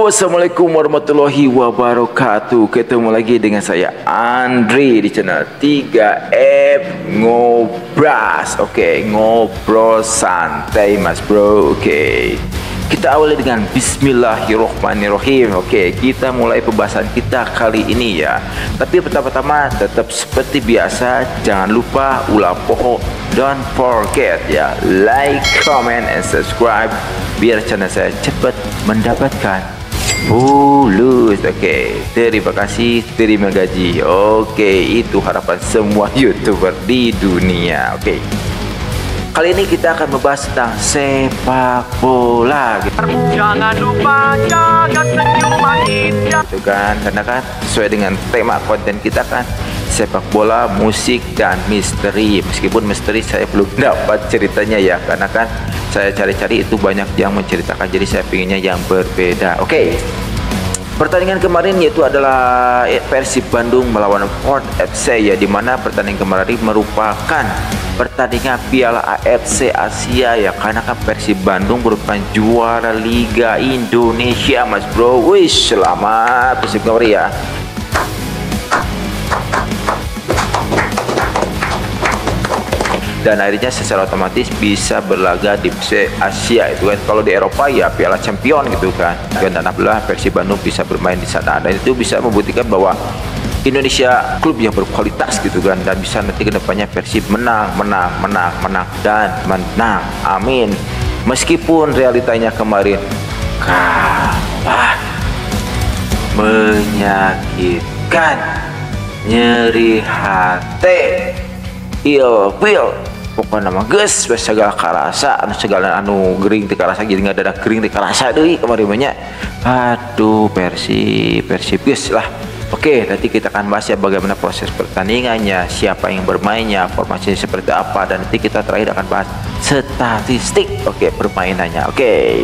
Assalamualaikum warahmatullahi wabarakatuh. Ketemu lagi dengan saya Andri di channel 3F Ngobras. Oke, ngobrol santai mas bro. Oke, kita awali dengan Bismillahirrohmanirrohim. Oke, kita mulai pembahasan kita kali ini ya. Tapi pertama-tama tetap seperti biasa, jangan lupa ulah pokok, don't forget ya, like, comment, and subscribe biar channel saya cepat mendapatkan fulus. Oke, terima kasih, terima gaji. Oke, itu harapan semua YouTuber di dunia. Oke, kali ini kita akan membahas tentang sepak bola. Jangan lupa jaga senyuman indah. Itu kan, karena kan sesuai dengan tema konten kita kan sepak bola, musik, dan misteri. Meskipun misteri saya belum dapat ceritanya ya, karena kan saya cari-cari itu banyak yang menceritakan, jadi saya pinginnya yang berbeda. Oke, pertandingan kemarin yaitu adalah Persib Bandung melawan Port FC ya, dimana pertandingan kemarin merupakan pertandingan Piala AFC Asia ya, karena kan Persib Bandung merupakan juara Liga Indonesia mas bro. Wih, selamat Persib kemarin ya. Dan akhirnya secara otomatis bisa berlaga di Asia itu kan. Kalau di Eropa ya Piala Champion gitu kan. Dan alhamdulillah Persib Bandung bisa bermain di sana, dan itu bisa membuktikan bahwa Indonesia klub yang berkualitas gitu kan, dan bisa nanti kedepannya Persib menang dan menang. Amin. Meskipun realitanya kemarin kalah, menyakitkan, nyeri hati, ilfil, pokoknya nama guys segala karasa segala anu gering tika rasa, jadi nggak ada gering tika rasa deh kemarin banyak. Aduh, Persib guys lah. Oke, nanti kita akan bahas ya bagaimana proses pertandingannya, siapa yang bermainnya, formasinya seperti apa, dan nanti kita terakhir akan bahas statistik permainannya. Oke,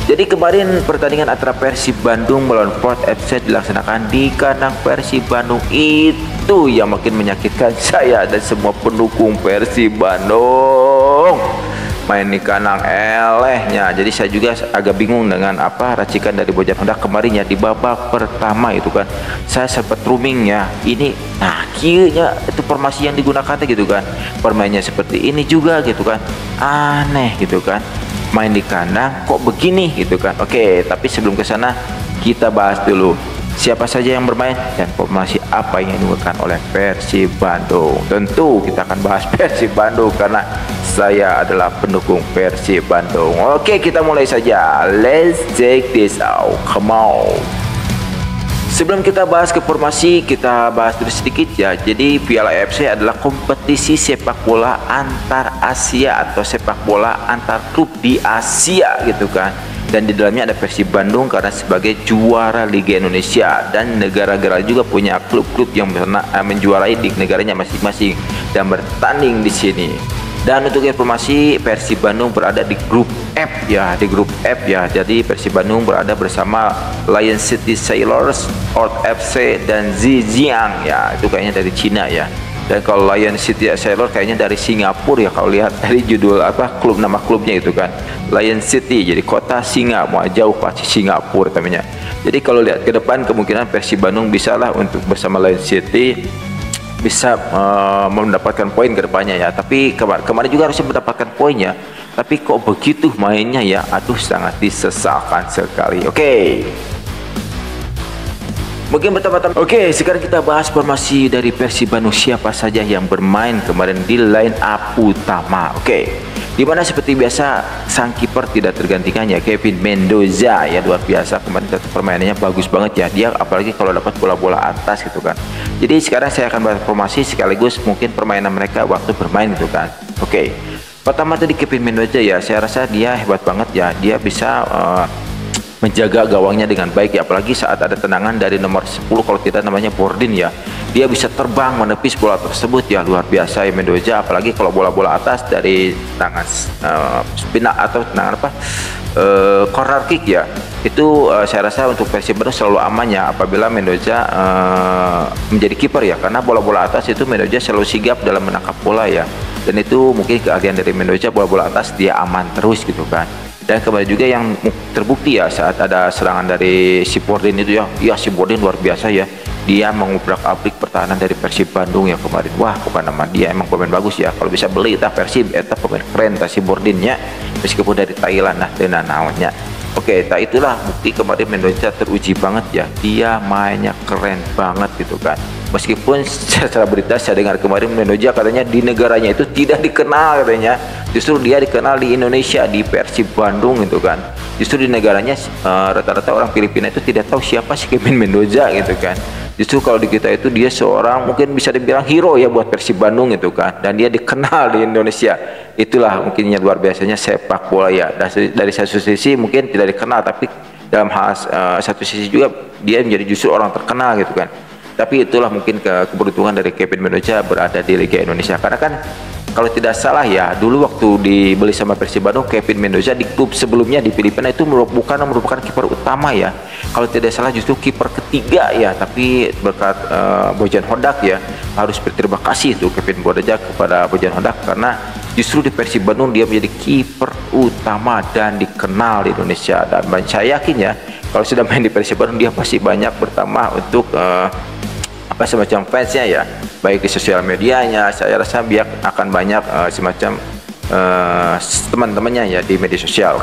jadi kemarin pertandingan antara Persib Bandung melawan Port FC dilaksanakan di kandang Persib Bandung. Itu yang makin menyakitkan saya dan semua pendukung Persib Bandung. Main di kandang elehnya. Jadi saya juga agak bingung dengan racikan dari Bocah Hendak kemarin ya, di babak pertama itu kan. Saya sempat rooming ya. Ini kayaknya itu formasi yang digunakan gitu kan. Permainnya seperti ini juga gitu kan. Aneh gitu kan. Main di kandang kok begini gitu kan. Oke, tapi sebelum ke sana kita bahas dulu siapa saja yang bermain dan formasi apa yang digunakan oleh Persib Bandung. Tentu kita akan bahas Persib Bandung karena saya adalah pendukung Persib Bandung. Oke, kita mulai saja. Let's check this out. Come on. Sebelum kita bahas ke formasi, kita bahas dulu sedikit ya. Jadi Piala AFC adalah kompetisi sepak bola antar Asia atau sepak bola antar klub di Asia gitu kan. Dan di dalamnya ada Persib Bandung karena sebagai juara Liga Indonesia, dan negara-negara juga punya klub-klub yang menjuarai di negaranya masing-masing dan bertanding di sini. Dan untuk informasi, Persib Bandung berada di grup F ya, Jadi Persib Bandung berada bersama Lion City Sailors, Port FC, dan Zhejiang ya. Itu kayaknya dari Cina ya. Dan kalau Lion City Sailors kayaknya dari Singapura ya, kalau lihat dari judul klub, nama klubnya itu kan Lion City, jadi kota Singa, mau jauh pasti Singapura namanya. Jadi kalau lihat ke depan kemungkinan Persib Bandung bisa lah untuk bersama Lion City bisa mendapatkan poin ke depannya ya. Tapi kemarin juga harusnya mendapatkan poinnya, tapi kok begitu mainnya ya, aduh sangat disesalkan sekali. Oke, mungkin pertama-tama. Oke, sekarang kita bahas formasi dari Persib Bandung, siapa saja yang bermain kemarin di line up utama. Oke, dimana seperti biasa sang kiper tidak tergantikan ya, Kevin Mendoza ya, luar biasa kemarin permainannya bagus banget ya dia, apalagi kalau dapat bola-bola atas gitu kan. Jadi sekarang saya akan bahas formasi sekaligus mungkin permainan mereka waktu bermain gitu kan. Oke, pertama tadi Kevin Mendoza ya, saya rasa dia hebat banget ya, dia bisa menjaga gawangnya dengan baik ya, apalagi saat ada tendangan dari nomor 10 kalau tidak namanya Bordin ya, dia bisa terbang menepis bola tersebut ya, luar biasa ya Mendoza. Apalagi kalau bola-bola atas dari tangan spina atau tendangan corner kick ya, itu saya rasa untuk Persib Bandung selalu aman ya apabila Mendoza menjadi kiper ya, karena bola-bola atas itu Mendoza selalu sigap dalam menangkap bola ya, dan itu mungkin keahlian dari Mendoza, bola-bola atas dia aman terus gitu kan. Dan kemarin juga yang terbukti ya saat ada serangan dari si Borden itu ya si Borden luar biasa ya, dia mengubrak-abrik pertahanan dari Persib Bandung ya kemarin. Wah, bukan nama dia emang pemain bagus ya, kalau bisa beli tah Persib eta pemain keren tah si Bordennya, meskipun dari Thailand nah dengan namanya. Oke, itulah bukti kemarin Mendoza teruji banget ya, dia mainnya keren banget gitu kan. Meskipun secara berita saya dengar kemarin Mendoza katanya di negaranya itu tidak dikenal katanya, justru dia dikenal di Indonesia di Persib Bandung gitu kan. Justru di negaranya rata-rata orang Filipina itu tidak tahu siapa si Kevin Mendoza gitu kan. Justru kalau di kita itu dia seorang mungkin bisa dibilang hero ya buat Persib Bandung gitu kan, dan dia dikenal di Indonesia. Itulah mungkinnya luar biasanya sepak bola ya. Dari satu sisi mungkin tidak dikenal, tapi dalam hal satu sisi juga dia menjadi justru orang terkenal gitu kan. Tapi itulah mungkin keberuntungan dari Kevin Mendoza berada di Liga Indonesia, karena kan kalau tidak salah ya dulu waktu dibeli sama Persib Bandung, Kevin Mendoza di klub sebelumnya di Filipina itu merupakan kiper utama ya, kalau tidak salah justru kiper ketiga ya. Tapi berkat Bojan Hodak ya, harus berterima kasih tuh Kevin Mendoza kepada Bojan Hodak, karena justru di Persib Bandung dia menjadi kiper utama dan dikenal di Indonesia. Dan saya yakin ya kalau sudah main di Persib Bandung dia pasti banyak bertambah untuk semacam fansnya ya, baik di sosial medianya. Saya rasa biar akan banyak semacam teman-temannya ya di media sosial.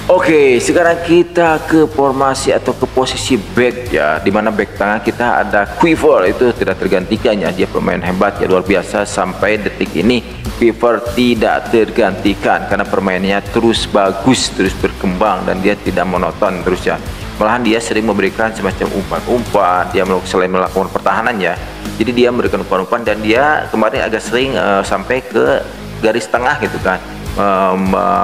Oke, sekarang kita ke formasi atau ke posisi back ya, dimana back tengah kita ada Quiver, itu tidak tergantikan ya, dia pemain hebat ya, luar biasa. Sampai detik ini Quiver tidak tergantikan karena permainannya terus bagus, terus berkembang, dan dia tidak monoton terus ya. Malahan dia sering memberikan semacam umpan-umpan, dia selain melakukan pertahanan ya, jadi dia memberikan umpan-umpan, dan dia kemarin agak sering sampai ke garis tengah gitu kan,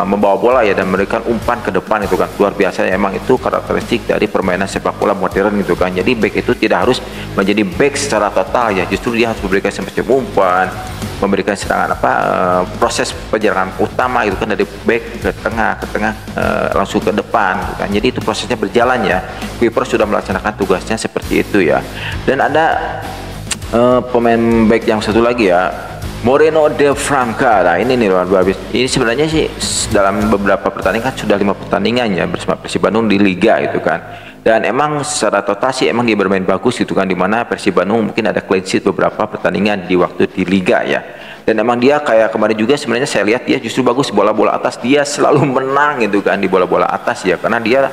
membawa bola ya dan memberikan umpan ke depan itu kan. Luar biasa ya, emang itu karakteristik dari permainan sepak bola modern gitu kan. Jadi back itu tidak harus menjadi back secara total ya, justru dia harus memberikan semacam umpan, memberikan serangan proses penyerangan utama itu kan, dari back ke tengah langsung ke depan gitu kan. Jadi itu prosesnya berjalan ya. Quiver sudah melaksanakan tugasnya seperti itu ya. Dan ada pemain back yang satu lagi ya, Moreno de Franca. Nah ini nih luar biasa. Ini sebenarnya sih dalam beberapa pertandingan sudah 5 pertandingan ya bersama Persib Bandung di Liga itu kan. Dan emang secara total sih emang dia bermain bagus gitu kan, dimana Persib Bandung mungkin ada clean sheet beberapa pertandingan di waktu di Liga ya. Dan emang dia kayak kemarin juga sebenarnya saya lihat dia justru bagus bola-bola atas, dia selalu menang gitu kan di bola-bola atas ya, karena dia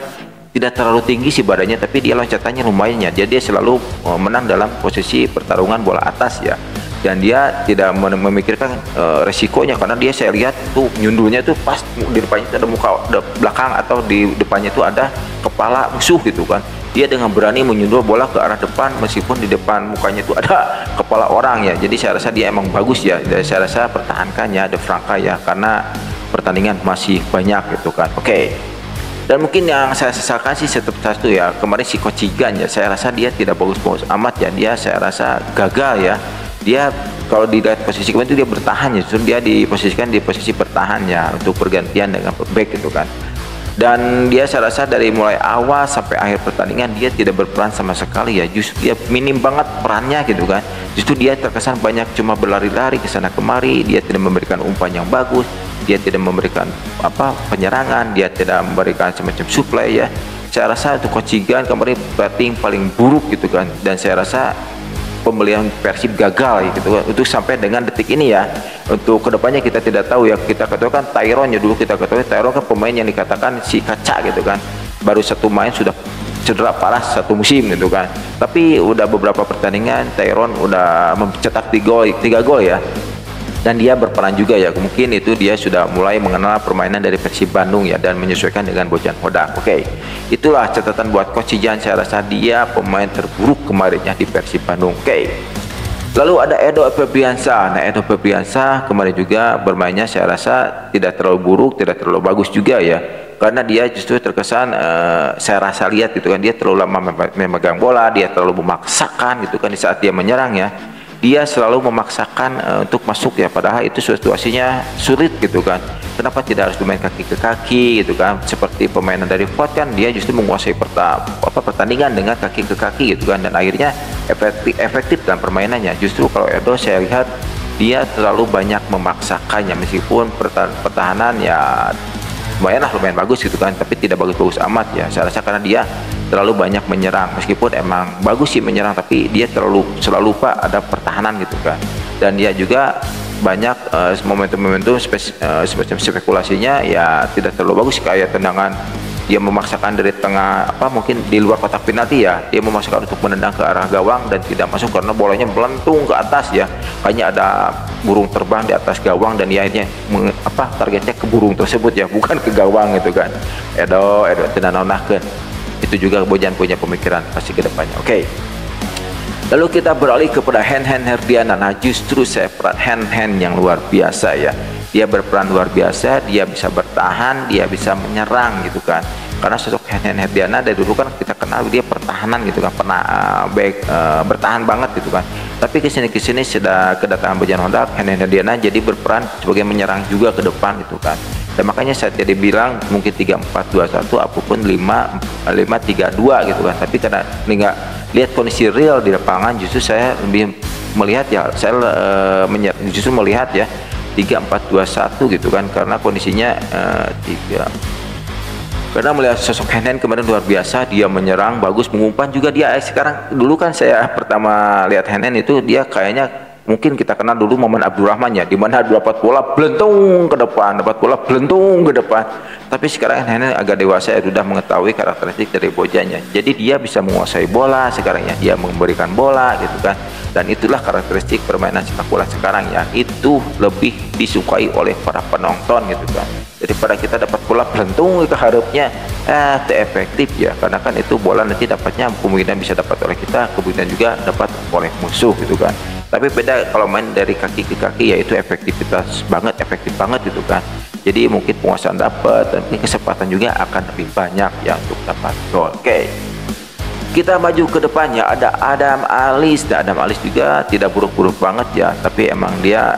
tidak terlalu tinggi sih badannya, tapi dia loncatannya lumayan ya, jadi dia selalu menang dalam posisi pertarungan bola atas ya. Dan dia tidak memikirkan resikonya, karena dia saya lihat tuh nyundulnya tuh pas di depannya ada muka belakang atau di depannya tuh ada kepala musuh gitu kan. Dia dengan berani menyundul bola ke arah depan meskipun di depan mukanya itu ada kepala orang ya. Jadi saya rasa dia emang bagus ya. Dan saya rasa pertahankannya De Franca ya, karena pertandingan masih banyak gitu kan. Dan mungkin yang saya sesalkan sih tetap satu ya, kemarin si Kocigan ya, saya rasa dia tidak bagus-bagus amat ya. Dia saya rasa gagal ya. Dia kalau dilihat posisi kemarin itu dia bertahan ya, justru dia diposisikan di posisi bertahan ya untuk pergantian dengan back gitu kan. Dan dia saya rasa dari mulai awal sampai akhir pertandingan dia tidak berperan sama sekali ya, justru dia minim banget perannya gitu kan. Justru dia terkesan banyak cuma berlari-lari ke sana kemari, dia tidak memberikan umpan yang bagus, dia tidak memberikan penyerangan, dia tidak memberikan semacam supply ya. Saya rasa untuk Kocigan kemarin batting paling buruk gitu kan, dan saya rasa pembelian Persib gagal gitu kan, untuk sampai dengan detik ini ya. Untuk kedepannya kita tidak tahu ya, kita ketahui kan Tyron ya, dulu kita ketahui Tyron kan pemain yang dikatakan si kaca gitu kan, baru satu main sudah cedera parah satu musim gitu kan, tapi udah beberapa pertandingan Tyron udah mencetak 3 gol ya. Dan dia berperan juga ya, mungkin itu dia sudah mulai mengenal permainan dari Persib Bandung ya, dan menyesuaikan dengan Bojan Hodak. Itulah catatan buat Coach Jan, saya rasa dia pemain terburuk kemarinnya di Persib Bandung. Lalu ada Edo Febriansyah. Nah Edo Febriansyah kemarin juga bermainnya saya rasa tidak terlalu buruk, tidak terlalu bagus juga ya, karena dia justru terkesan saya rasa lihat gitu kan, dia terlalu lama memegang bola, dia terlalu memaksakan gitu kan di saat dia menyerang ya. Dia selalu memaksakan untuk masuk ya, padahal itu situasinya sulit gitu kan. Kenapa tidak harus bermain kaki ke kaki gitu kan, seperti permainan dari Ford kan, dia justru menguasai pertandingan dengan kaki ke kaki gitu kan, dan akhirnya efektif dalam permainannya. Justru kalau Edo saya lihat dia terlalu banyak memaksakannya, meskipun pertahanan ya lumayan bagus gitu kan, tapi tidak bagus-bagus amat ya. Saya rasa karena dia terlalu banyak menyerang, meskipun emang bagus sih menyerang, tapi dia selalu lupa ada pertahanan gitu kan. Dan dia juga banyak momentum-momentum semacam spekulasinya ya tidak terlalu bagus, kayak tendangan dia memaksakan dari tengah mungkin di luar kotak penalti ya, dia memaksakan untuk menendang ke arah gawang dan tidak masuk karena bolanya melentung ke atas ya, hanya ada burung terbang di atas gawang dan dia akhirnya targetnya ke burung tersebut ya, bukan ke gawang gitu kan. Edo tenanonahkeun itu juga Bojan punya pemikiran pasti ke depannya. Oke. Lalu kita beralih kepada Hen Herdiana. Nah, justru saya peran Hen yang luar biasa ya. Dia berperan luar biasa, dia bisa bertahan, dia bisa menyerang gitu kan. Karena sosok Hen Herdiana dari dulu kan kita kenal dia pertahanan gitu kan, pernah bertahan banget gitu kan. Tapi kesini sudah kedatangan Bojan Hodak, Hen Herdiana jadi berperan sebagai menyerang juga ke depan gitu kan. Dan makanya saya tadi bilang mungkin 3-4-2-1 apapun 5-3-2 gitu kan. Tapi karena nggak lihat kondisi real di lapangan, justru saya lebih melihat ya, justru melihat ya 3-4-2-1 gitu kan, karena kondisinya karena melihat sosok Hen kemarin luar biasa, dia menyerang bagus, mengumpan juga dia. Sekarang dulu kan saya pertama lihat Hen itu dia kayaknya mungkin kita kenal dulu momen Abdurrahman ya, di mana dapat bola belentung ke depan, tapi sekarang Hen agak dewasa ya, sudah mengetahui karakteristik dari Bojannya, jadi dia bisa menguasai bola sekarang ya, dia memberikan bola gitu kan. Dan itulah karakteristik permainan sepak bola sekarang ya, itu lebih disukai oleh para penonton gitu kan, daripada kita dapat bola belentung ke harapnya itu efektif ya, karena kan itu bola nanti dapatnya kemungkinan bisa dapat oleh kita, kemungkinan juga dapat oleh musuh gitu kan. Tapi beda kalau main dari kaki ke kaki, yaitu efektif banget gitu kan. Jadi mungkin penguasaan dapat, tapi kesempatan juga akan lebih banyak ya untuk dapat gol. Oke. Kita maju ke depannya, ada Adam Alis. Dan Adam Alis juga tidak buruk-buruk banget ya, tapi dia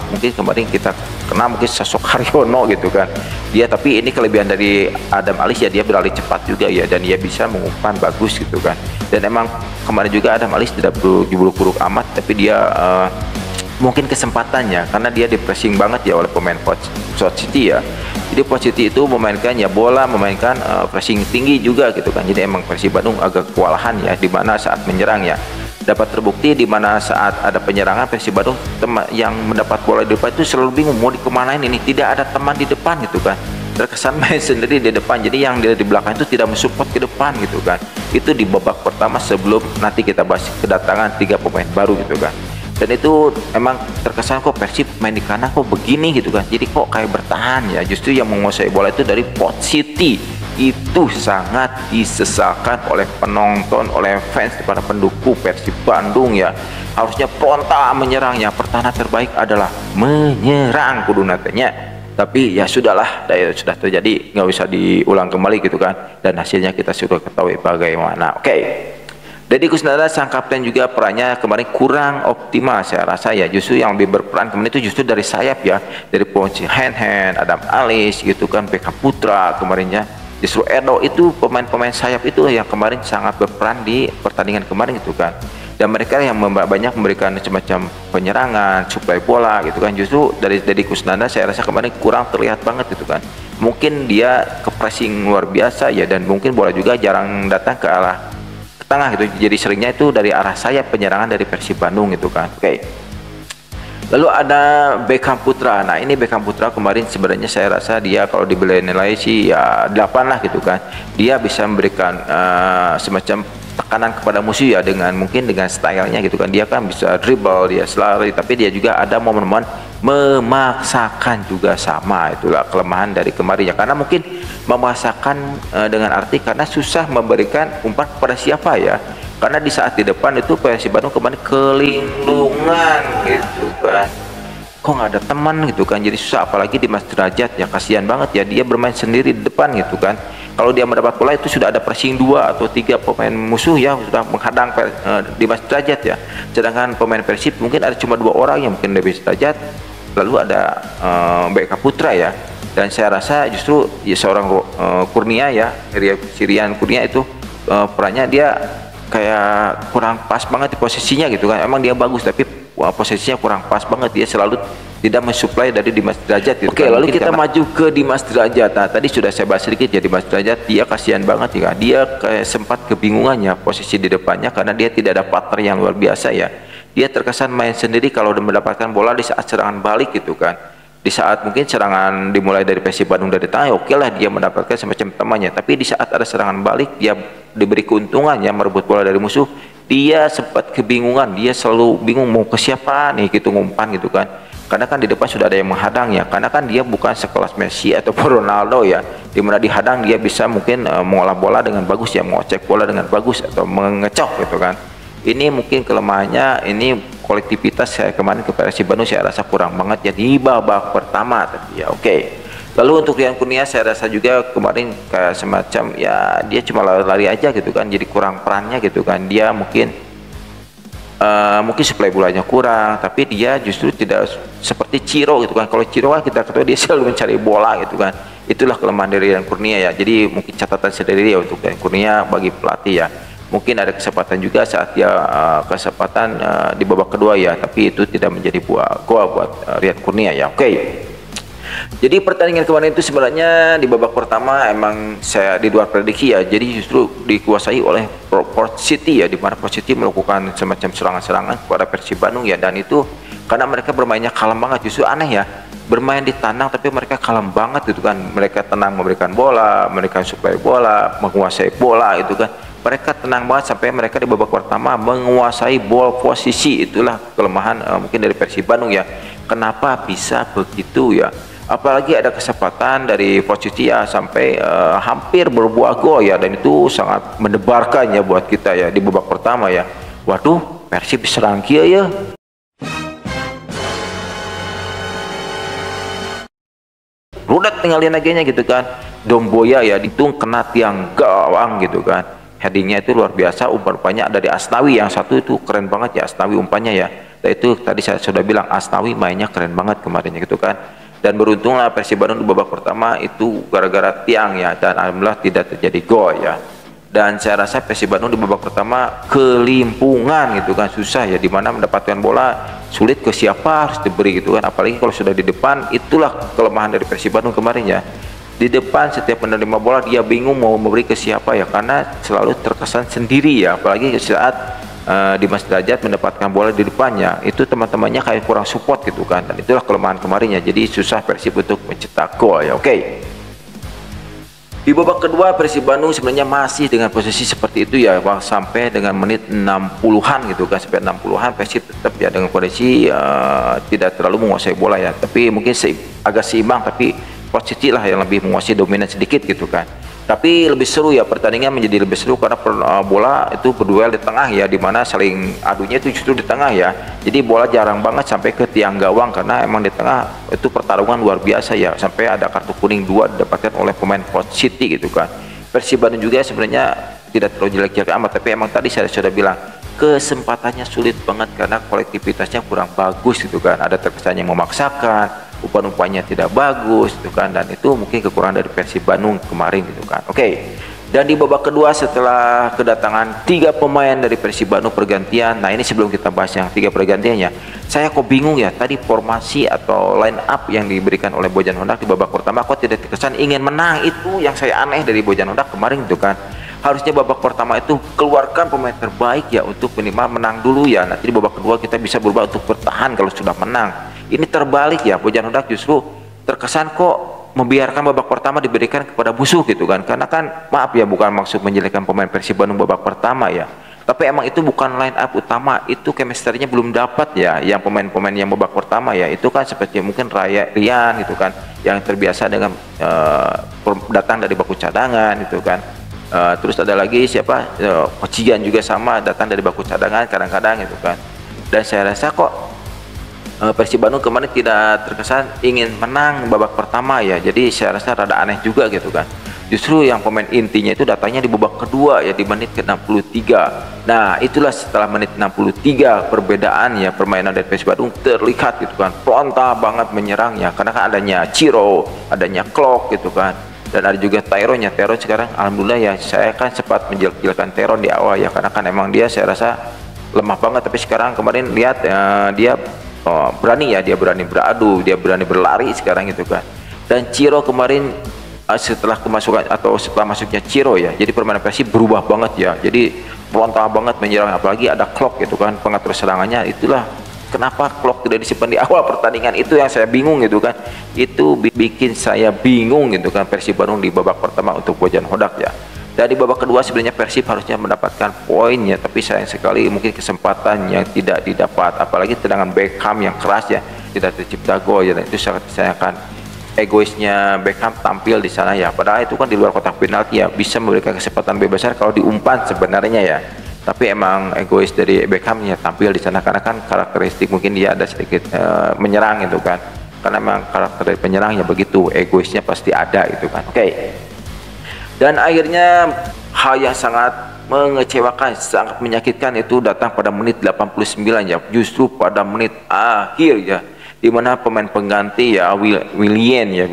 mungkin kemarin kita kenal mungkin sosok Haryono gitu kan. Tapi ini kelebihan dari Adam Alis ya, dia beralih cepat juga ya, dan dia bisa mengumpan bagus gitu kan. Dan emang kemarin juga Adam Alis tidak buruk-buruk amat, tapi dia mungkin kesempatannya karena dia di pressing banget ya oleh pemain Port City ya. Jadi Port City itu memainkan ya bola, memainkan pressing tinggi juga gitu kan. Jadi emang Persib Bandung agak kewalahan ya di mana saat menyerang ya. Dapat terbukti di mana saat ada penyerangan Persib Bandung yang mendapat bola di depan itu selalu bingung mau dikemanain ini, tidak ada teman di depan gitu kan. Terkesan main sendiri di depan, jadi yang di belakang itu tidak mensupport ke depan gitu kan. Itu di babak pertama sebelum nanti kita bahas kedatangan 3 pemain baru gitu kan. Dan itu emang terkesan kok Persib main di kanan kok begini gitu kan, jadi kok kayak bertahan ya. Justru yang menguasai bola itu dari Port City, itu sangat disesalkan oleh penonton, oleh fans, para pendukung Persib Bandung ya. Harusnya frontal menyerang ya, pertahanan terbaik adalah menyerang kudu natenya. Tapi ya sudahlah, sudah terjadi, nggak bisa diulang kembali gitu kan. Dan hasilnya kita sudah ketahui bagaimana. Oke. Deddy Kusnandar sang kapten juga perannya kemarin kurang optimal saya rasa ya. Justru yang lebih berperan kemarin itu justru dari sayap ya, dari posisi Hen, Adam Alis gitu kan, Beckham Putra kemarinnya. Justru Edo itu pemain-pemain sayap itu yang kemarin sangat berperan di pertandingan kemarin gitu kan. Dan mereka yang banyak memberikan semacam penyerangan, suplai bola gitu kan. Justru dari Deddy Kusnandar saya rasa kemarin kurang terlihat banget gitu kan. Mungkin dia ke pressing luar biasa ya, dan mungkin bola juga jarang datang ke arah tengah gitu, jadi seringnya itu dari arah sayap penyerangan dari Persib Bandung gitu kan. Oke. Lalu ada Beckham Putra. Nah ini Beckham Putra kemarin sebenarnya saya rasa dia kalau dibeli nilai sih ya 8 lah gitu kan. Dia bisa memberikan semacam tekanan kepada musuh ya, mungkin dengan stylenya gitu kan. Dia kan bisa dribble, dia lari, tapi dia juga ada momen-momen memaksakan juga, sama itulah kelemahan dari kemarin ya. Karena mungkin memaksakan dengan arti karena susah memberikan umpan kepada siapa ya. Karena di saat di depan itu Persib Bandung kemarin kelindungan gitu kan, kok nggak ada teman gitu kan, jadi susah. Apalagi di Mas Derajat ya, kasihan banget ya, dia bermain sendiri di depan gitu kan. Kalau dia mendapat bola itu sudah ada pressing 2 atau 3 pemain musuh ya, sudah menghadang di Mas Derajat ya. Sedangkan pemain Persib mungkin ada cuma 2 orang yang mungkin lebih Derajat, lalu ada Beckham Putra ya. Dan saya rasa justru ya seorang Kurnia ya, Sirian Kurnia itu perannya dia kayak kurang pas banget di posisinya gitu kan. Emang dia bagus tapi posisinya kurang pas banget, dia selalu tidak mensuplai dari Dimas Derajat gitu. Oke, lalu kita maju ke Dimas Derajat. Nah, tadi sudah saya bahas sedikit ya, Dimas Derajat dia kasihan banget ya. Dia kayak sempat kebingungannya posisi di depannya karena dia tidak ada partner yang luar biasa ya. Dia terkesan main sendiri kalau mendapatkan bola di saat serangan balik gitu kan. Di saat mungkin serangan dimulai dari Persib Bandung dari tengah, oke lah dia mendapatkan semacam temannya. Tapi di saat ada serangan balik, dia diberi keuntungannya merebut bola dari musuh, dia sempat kebingungan. Dia selalu bingung mau ke siapa nih gitu, ngumpan gitu kan. Karena kan di depan sudah ada yang menghadang ya. Karena kan dia bukan sekelas Messi ataupun Ronaldo ya, dimana dihadang dia bisa mungkin mengolah bola dengan bagus ya, mengocek bola dengan bagus atau mengecok gitu kan. Ini mungkin kelemahannya, ini kolektivitas saya kemarin ke Persib Bandung saya rasa kurang banget ya di babak pertama tapi ya oke. Lalu untuk Rian Kurnia saya rasa juga kemarin kayak semacam ya dia cuma lari-lari aja gitu kan, jadi kurang perannya gitu kan. Dia mungkin suplai bolanya kurang, tapi dia justru tidak seperti Ciro gitu kan. Kalau Ciro kan kita ketahui dia selalu mencari bola gitu kan. Itulah kelemahan dari Rian Kurnia ya. Jadi mungkin catatan sendiri ya untuk Rian Kurnia bagi pelatih ya. Mungkin ada kesempatan juga saat dia kesempatan di babak kedua ya, tapi itu tidak menjadi buah gol buat Rian Kurnia ya. Oke. Jadi pertandingan kemarin itu sebenarnya di babak pertama emang saya di luar prediksi ya. Jadi justru dikuasai oleh Port City ya, di mana Port City melakukan semacam serangan-serangan kepada Persib Bandung ya, dan itu karena mereka bermainnya kalem banget. Justru aneh ya, bermain di tanah tapi mereka kalem banget gitu kan. Mereka tenang memberikan bola, mereka suplai bola, menguasai bola itu kan. Mereka tenang banget sampai mereka di babak pertama menguasai ball posisi. Itulah kelemahan mungkin dari Persib Bandung ya. Kenapa bisa begitu ya? Apalagi ada kesempatan dari Positi ya sampai hampir berbuah gol ya, dan itu sangat mendebarkan ya buat kita ya di babak pertama ya. Waduh, Persib diserang kia ya. Rudet tinggalin aja gitu kan. Domboya ya ditung kena tiang gawang gitu kan. Headingnya itu luar biasa, umpannya dari Asnawi yang satu itu keren banget ya, Asnawi umpannya ya. Dan itu tadi saya sudah bilang Asnawi mainnya keren banget kemarin gitu kan. Dan beruntunglah Persib Bandung di babak pertama itu gara-gara tiang ya, dan alhamdulillah tidak terjadi gol ya. Dan saya rasa Persib Bandung di babak pertama kelimpungan gitu kan, susah ya, dimana mendapatkan bola sulit ke siapa harus diberi gitu kan. Apalagi kalau sudah di depan, itulah kelemahan dari Persib Bandung kemarin ya. Di depan setiap menerima bola dia bingung mau memberi ke siapa ya, karena selalu terkesan sendiri ya. Apalagi saat Dimas Derajat mendapatkan bola di depannya, itu teman-temannya kayak kurang support gitu kan. Dan itulah kelemahan kemarin ya, jadi susah Persib untuk mencetak gol ya. Oke. Di babak kedua Persib Bandung sebenarnya masih dengan posisi seperti itu ya, sampai dengan menit 60-an gitu kan, sampai 60-an Persib tetap ya dengan kondisi tidak terlalu menguasai bola ya, tapi mungkin agak seimbang, tapi posisi lah yang lebih menguasai, dominan sedikit gitu kan. Tapi lebih seru ya, pertandingan menjadi lebih seru karena bola itu berduel di tengah ya, dimana saling adunya itu justru di tengah ya. Jadi bola jarang banget sampai ke tiang gawang karena emang di tengah itu pertarungan luar biasa ya, sampai ada kartu kuning 2 didapatkan oleh pemain Port City gitu kan. Persib Bandung juga sebenarnya tidak terlalu jelek-jelek amat, tapi emang tadi saya sudah bilang kesempatannya sulit banget karena kolektivitasnya kurang bagus gitu kan. Ada terkesan yang memaksakan, umpan-umpannya tidak bagus gitu kan, dan itu mungkin kekurangan dari Persib Bandung kemarin gitu kan. Oke. Dan di babak kedua setelah kedatangan 3 pemain dari Persib Bandung pergantian, nah ini sebelum kita bahas yang 3 pergantiannya, saya kok bingung ya tadi formasi atau line up yang diberikan oleh Bojan Hondak di babak pertama kok tidak terkesan ingin menang. Itu yang saya aneh dari Bojan Hondak kemarin gitu kan. Harusnya babak pertama itu keluarkan pemain terbaik ya untuk minimal menang dulu ya. Nanti di babak kedua kita bisa berubah untuk bertahan kalau sudah menang. Ini terbalik ya, Bojan Hondak justru terkesan kok membiarkan babak pertama diberikan kepada musuh gitu kan. Karena kan maaf ya, bukan maksud menjelekkan pemain Persib Bandung babak pertama ya, tapi emang itu bukan line up utama, itu chemistry-nya belum dapat ya. Yang pemain-pemain yang babak pertama ya itu kan seperti mungkin Rian gitu kan, yang terbiasa dengan datang dari baku cadangan gitu kan. Terus ada lagi siapa, Cijan juga sama, datang dari baku cadangan kadang-kadang gitu kan. Dan saya rasa kok Persib Bandung kemarin tidak terkesan ingin menang babak pertama ya, jadi saya rasa rada aneh juga gitu kan. Justru yang pemain intinya itu datangnya di babak kedua ya, di menit ke-63. Nah itulah setelah menit 63 perbedaan ya, permainan dari Persib Bandung terlihat gitu kan, frontal banget menyerangnya, karena kan adanya Ciro, adanya Klok gitu kan, dan ada juga Tyron ya. Tyron sekarang alhamdulillah ya, saya kan sempat menjelek-jelekan Tyron di awal ya, karena kan emang dia saya rasa lemah banget, tapi sekarang kemarin lihat dia berani ya, dia berani beradu, dia berani berlari sekarang gitu kan. Dan Ciro kemarin setelah kemasukan atau setelah masuknya Ciro ya, jadi permainan Persib berubah banget ya, jadi frontal banget menyerang, apalagi ada Klok gitu kan, pengatur serangannya. Itulah kenapa Klok tidak disimpan di awal pertandingan, itu yang saya bingung gitu kan, itu bikin saya bingung gitu kan. Persib Bandung di babak pertama untuk Bojan Hodak ya, dan di babak kedua sebenarnya Persib harusnya mendapatkan poinnya, tapi sayang sekali mungkin kesempatan yang tidak didapat, apalagi tendangan Beckham yang keras ya, tidak tercipta gol ya, dan itu sangat disayangkan. Egoisnya Beckham tampil di sana ya, padahal itu kan di luar kotak penalti ya, bisa memberikan kesempatan bebas kalau diumpan sebenarnya ya, tapi emang egois dari Beckham ya tampil di sana, karena kan karakteristik mungkin dia ada sedikit menyerang gitu kan, karena emang karakter dari penyerangnya begitu, egoisnya pasti ada gitu kan. Oke. Dan akhirnya hal yang sangat mengecewakan, sangat menyakitkan itu datang pada menit 89 ya, justru pada menit akhir ya, di mana pemain pengganti ya Willian ya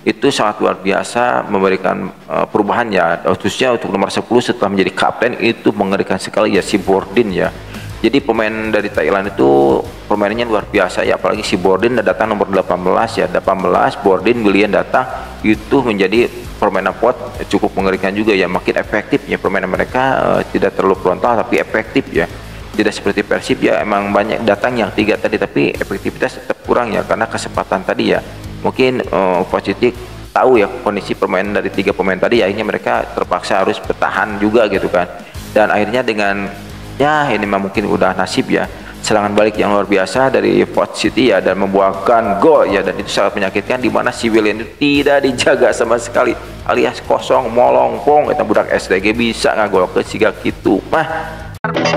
itu sangat luar biasa memberikan perubahan ya, khususnya untuk nomor 10 setelah menjadi kapten itu mengerikan sekali ya, si Bordin ya. Jadi pemain dari Thailand itu permainannya luar biasa ya, apalagi si Bordin datang nomor 18 ya, 18 Bordin Willian datang, itu menjadi permainan pot cukup mengerikan juga ya, makin efektif ya permainan mereka, tidak terlalu frontal tapi efektif ya. Tidak seperti Persib ya, emang banyak datang yang 3 tadi tapi efektivitas tetap kurang ya, karena kesempatan tadi ya. Mungkin positif tahu ya kondisi permainan dari 3 pemain tadi ya, akhirnya mereka terpaksa harus bertahan juga gitu kan. Dan akhirnya dengan ya ini mah mungkin udah nasib ya, serangan balik yang luar biasa dari Port City ya, dan membuahkan gol ya, dan itu sangat menyakitkan, di mana si Willian itu tidak dijaga sama sekali, alias kosong molongpong, kita budak SDG bisa ngagol ke siga gitu mah.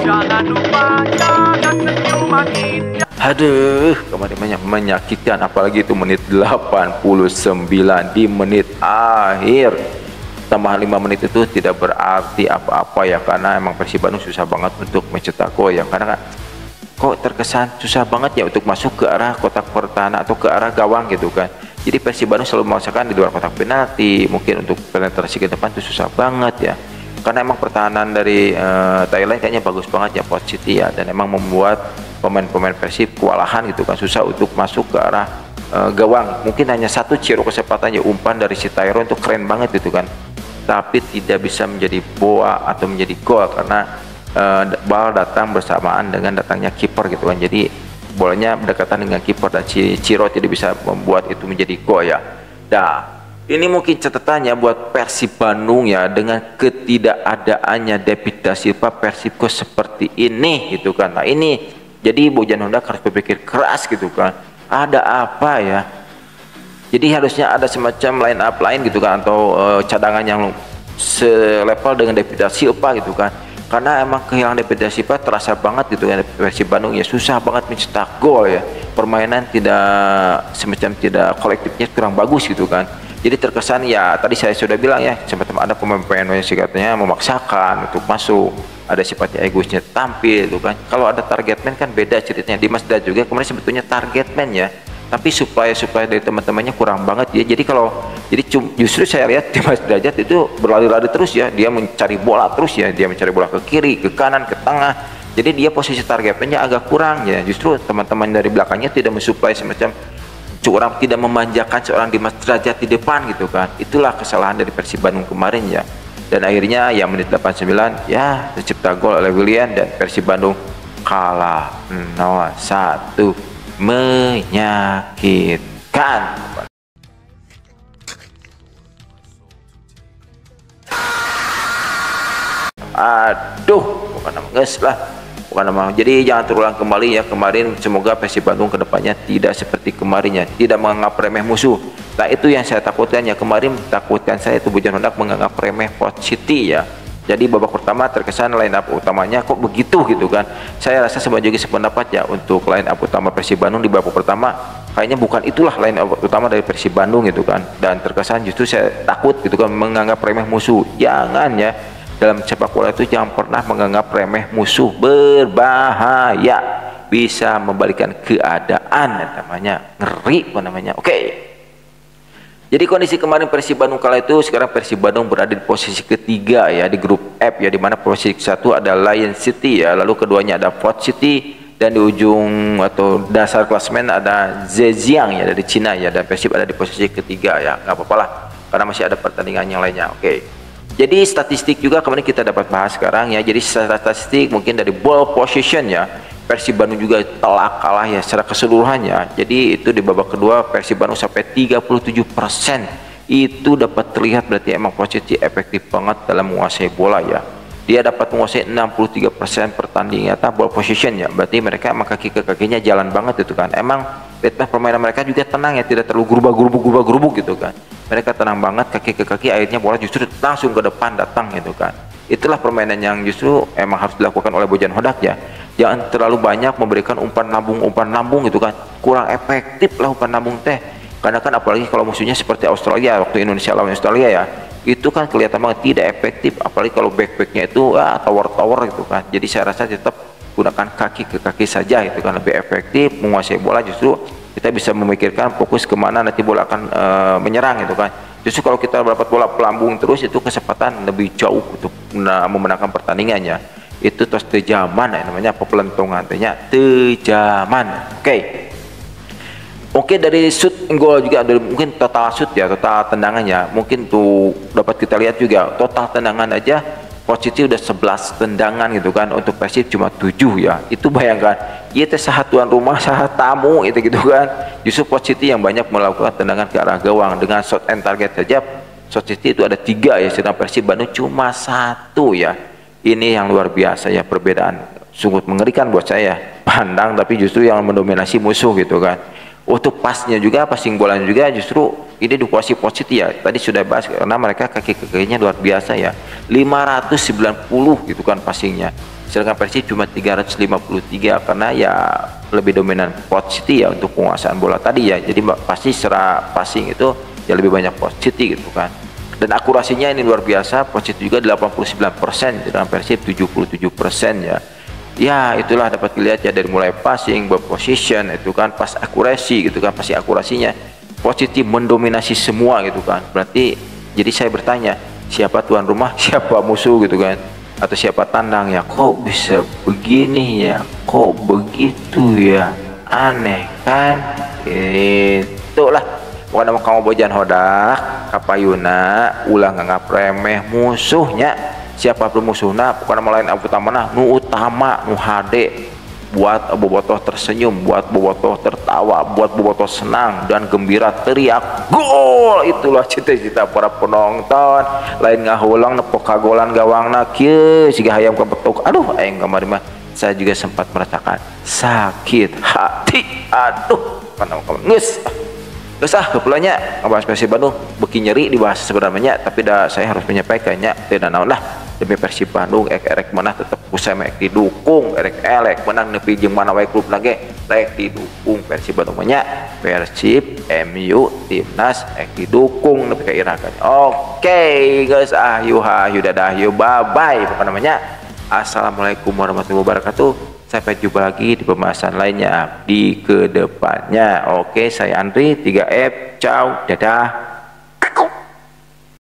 Jangan lupa jaga senyuman indah. Aduh, kemarin menyakitkan, apalagi itu menit 89 di menit akhir. Tambahan 5 menit itu tidak berarti apa-apa ya, karena emang Persib Bandung susah banget untuk mencetak gol ya, karena kok terkesan susah banget ya untuk masuk ke arah kotak pertahanan atau ke arah gawang gitu kan. Jadi Persib Bandung selalu memaksakan di luar kotak penalti, mungkin untuk penetrasi ke depan itu susah banget ya. Karena emang pertahanan dari Thailand kayaknya bagus banget ya, Port City ya, dan emang membuat pemain-pemain Persib kewalahan gitu kan, susah untuk masuk ke arah gawang. Mungkin hanya satu Ciro kesempatan ya, umpan dari si Tyro itu keren banget gitu kan, tapi tidak bisa menjadi boa atau menjadi gol karena bal datang bersamaan dengan datangnya kiper gitu kan. Jadi bolanya berdekatan dengan kiper dan si Ciro tidak bisa membuat itu menjadi gol ya. Nah, ini mungkin catatannya buat Persib Bandung ya, dengan ketidakadaannya David Da Silva, Persib kok seperti ini gitu kan. Nah ini jadi Bojan Hodak harus berpikir keras gitu kan, ada apa ya. Jadi harusnya ada semacam line up lain gitu kan, atau cadangan yang selevel dengan David Da Silva gitu kan, karena emang kehilangan David Da Silva terasa banget gitu kan. Persib Bandung ya susah banget mencetak gol ya, permainan tidak semacam tidak kolektifnya kurang bagus gitu kan. Jadi terkesan ya, tadi saya sudah bilang ya, semacam ada pemain-pemain yang sikapnya memaksakan untuk masuk, ada sifatnya egoisnya tampil itu kan. Kalau ada target man kan beda ceritanya. Dimas Derajat juga kemarin sebetulnya target man ya, tapi supply dari teman-temannya kurang banget ya. Jadi justru saya lihat Dimas Derajat itu berlari-lari terus ya, dia mencari bola terus ya, dia mencari bola ke kiri, ke kanan, ke tengah. Jadi dia posisi target man-nya agak kurang ya. Justru teman-teman dari belakangnya tidak mensuplai semacam orang, tidak memanjakan seorang Dimas Derajat di depan gitu kan. Itulah kesalahan dari Persib Bandung kemarin ya. Dan akhirnya ya menit 89 ya tercipta gol oleh Willian dan Persib Bandung kalah 0-1. Menyakitkan. Aduh, bukan nama guys lah. Jadi jangan terulang kembali ya kemarin. Semoga Persib Bandung kedepannya tidak seperti kemarin ya, tidak menganggap remeh musuh. Nah itu yang saya takutkan ya, kemarin takutkan saya itu Bojan Hodak menganggap remeh Port City ya. Jadi babak pertama terkesan line up utamanya kok begitu gitu kan. Saya rasa semua juga sependapat ya, untuk line up utama Persib Bandung di babak pertama kayaknya bukan itulah line up utama dari Persib Bandung gitu kan. Dan terkesan justru saya takut gitu kan, menganggap remeh musuh. Jangan ya, dalam sepak bola itu jangan pernah menganggap remeh musuh, berbahaya, bisa membalikan keadaan, namanya ngeri namanya. Oke. Jadi kondisi kemarin Persib Bandung kala itu, sekarang Persib Bandung berada di posisi ketiga ya di grup F ya, di mana posisi satu ada Lion City ya, lalu keduanya ada Port City, dan di ujung atau dasar klasemen ada Zhejiang ya dari Cina ya, dan Persib ada di posisi ketiga ya, nggak apa-apa lah karena masih ada pertandingan yang lainnya. Oke. Jadi statistik juga kemarin kita dapat bahas sekarang ya. Jadi statistik mungkin dari ball position ya, Persib Bandung juga telah kalah ya secara keseluruhannya. Jadi itu di babak kedua Persib Bandung sampai 37%. Itu dapat terlihat berarti emang posisi efektif banget dalam menguasai bola ya. Dia dapat menguasai 63% pertandingan ball position ya. Berarti mereka emang kaki ke kakinya jalan banget itu kan. Emang ritme permainan mereka juga tenang ya, tidak terlalu gerubuk gitu kan. Mereka tenang banget, kaki ke kaki, akhirnya bola justru langsung ke depan datang gitu kan. Itulah permainan yang justru emang harus dilakukan oleh Bojan Hodak ya. Jangan terlalu banyak memberikan umpan lambung gitu kan. Kurang efektif lah umpan lambung teh. Karena kan apalagi kalau musuhnya seperti Australia waktu Indonesia lawan Australia ya, itu kan kelihatan banget tidak efektif, apalagi kalau back-backnya itu tower gitu kan. Jadi saya rasa tetap gunakan kaki ke kaki saja itu kan, lebih efektif menguasai bola. Justru kita bisa memikirkan fokus kemana nanti bola akan menyerang gitu kan. Justru kalau kita dapat bola pelambung terus, itu kesempatan lebih jauh untuk memenangkan pertandingannya. Itu tos tejaman ya, namanya pepelentongan artinya tejaman. Oke, dari shoot gol juga, dari mungkin total shoot ya, total tendangannya mungkin tuh dapat kita lihat juga, total tendangan aja posisi udah 11 tendangan gitu kan, untuk Persib cuma 7 ya. Itu bayangkan, iya teh sahat tuan rumah sahat tamu itu gitu kan. Justru posisi yang banyak melakukan tendangan ke arah gawang dengan shot and target saja, shot itu ada 3 ya, sedangkan Persib Bandung cuma 1 ya. Ini yang luar biasa ya, perbedaan sungguh mengerikan buat saya pandang, tapi justru yang mendominasi musuh gitu kan. Untuk pasnya juga, passing bolanya juga justru ini dikuasai posisi ya. Tadi sudah bahas karena mereka kaki kakinya luar biasa ya. 590 gitu kan passingnya. Sedangkan Persib cuma 353 karena ya lebih dominan posisi ya untuk penguasaan bola tadi ya. Jadi pasti secara passing itu ya lebih banyak posisi gitu kan. Dan akurasinya ini luar biasa, posisi juga 89%, sedangkan Persib 77% ya. Ya itulah dapat dilihat ya, dari mulai passing, ball position itu kan, pas akurasi gitu kan, pasti akurasinya positif mendominasi semua gitu kan. Berarti jadi saya bertanya, siapa tuan rumah, siapa musuh gitu kan, atau siapa tandang ya. Kok bisa begini ya, kok begitu ya, aneh kan. Itulah bukan nama kamu Bojan Hodak kapayuna ulah nganggap remeh musuhnya. Siapa pun musuhna bukan nama lain utama, nu utama, nu hade, buat bobotoh tersenyum, buat bobotoh tertawa, buat bobotoh senang dan gembira teriak gol. Itulah cita-cita para penonton, lain ngahulang nepok kagolan gawangna kieu siga hayam kebetuk. Aduh aing kamari mah saya juga sempat merasakan sakit hati. Aduh kana geus kepulanya ngebahas Persib Bandung beki nyeri dibahas sebenarnya, tapi saya harus menyampaikannya tidak naon lah, demi Persib Bandung erek mana tetap usah mek didukung, erek menang nepi jeung mana wae klub lagi rek didukung Persib Bandung nya. Persib MU timnas rek didukung nepi ka irakan. Oke guys, ayu dadah bye bye pokoknya namanya. Assalamualaikum warahmatullahi wabarakatuh. Sampai jumpa lagi di pembahasan lainnya di kedepannya. Oke, saya Andri 3F. Ciao, dadah.